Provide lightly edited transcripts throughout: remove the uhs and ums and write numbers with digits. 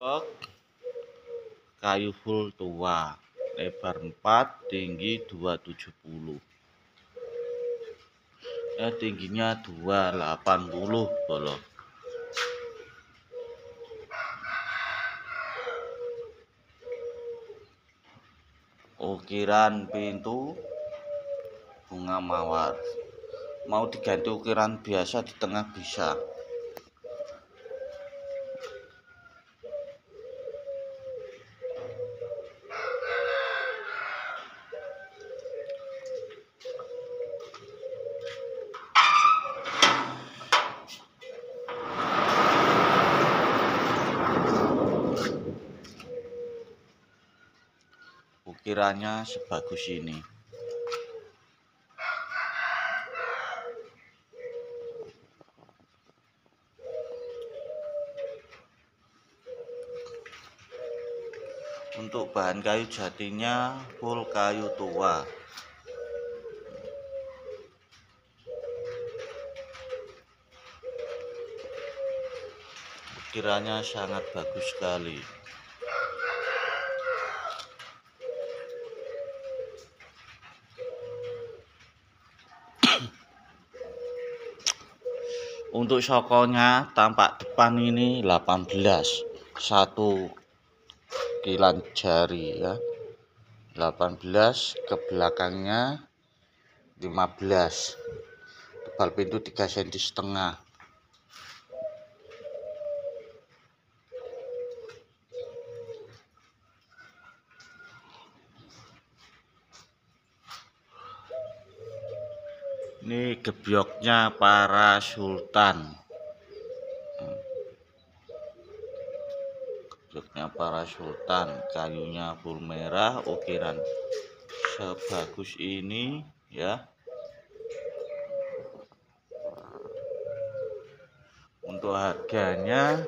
Blok kayu full tua, lebar 4, tinggi 270. Tingginya 280 bolok. Ukiran pintu bunga mawar. Mau diganti ukiran biasa di tengah bisa. Ukirannya sebagus ini. Untuk bahan kayu jatinya full kayu tua. Ukirannya sangat bagus sekali. Untuk sokonya tampak depan ini 18, satu kilan jari ya, 18, ke belakangnya 15, tebal pintu 3,5 cm. Ini gebyoknya para sultan. Gebyoknya para sultan, kayunya full merah, ukiran sebagus ini ya. Untuk harganya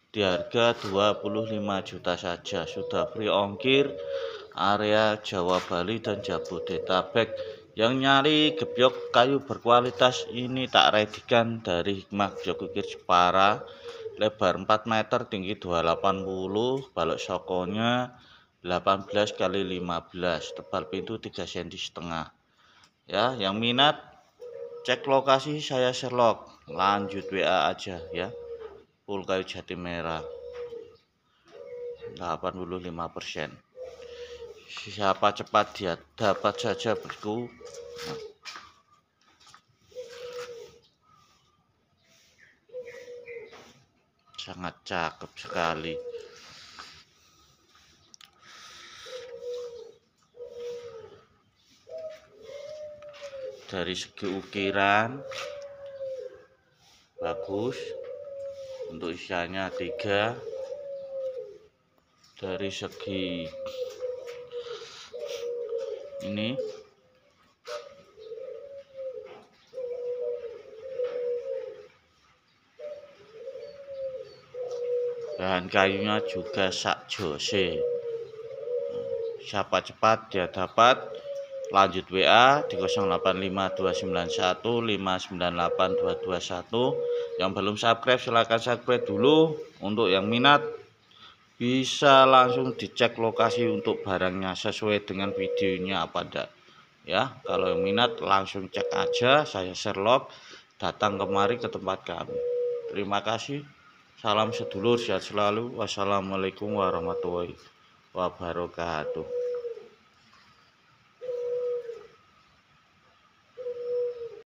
di harga 25 juta saja, sudah free ongkir area Jawa, Bali dan Jabodetabek. Yang nyari gebyok kayu berkualitas ini tak redikan dari Hikmah Gebyok Ukir Jepara, lebar 4 meter, tinggi 280, balok sokonya 18 x 15, tebal pintu 3,5 cm. Ya, yang minat cek lokasi saya Sherlock, lanjut WA aja ya. Full kayu jati merah 85%. Siapa cepat dia dapat saja bosku. Sangat cakep sekali. Dari segi ukiran bagus. Untuk isiannya 3. Dari segi ini bahan kayunya juga sak jose. Siapa cepat dia dapat, lanjut WA di 085291598221. Yang belum subscribe silahkan subscribe dulu. Untuk yang minat bisa langsung dicek lokasi untuk barangnya sesuai dengan videonya apa enggak ya. Kalau yang minat langsung cek aja, saya Sherlock, datang kemari ke tempat kami. Terima kasih, salam sedulur, sehat selalu, wassalamualaikum warahmatullahi wabarakatuh.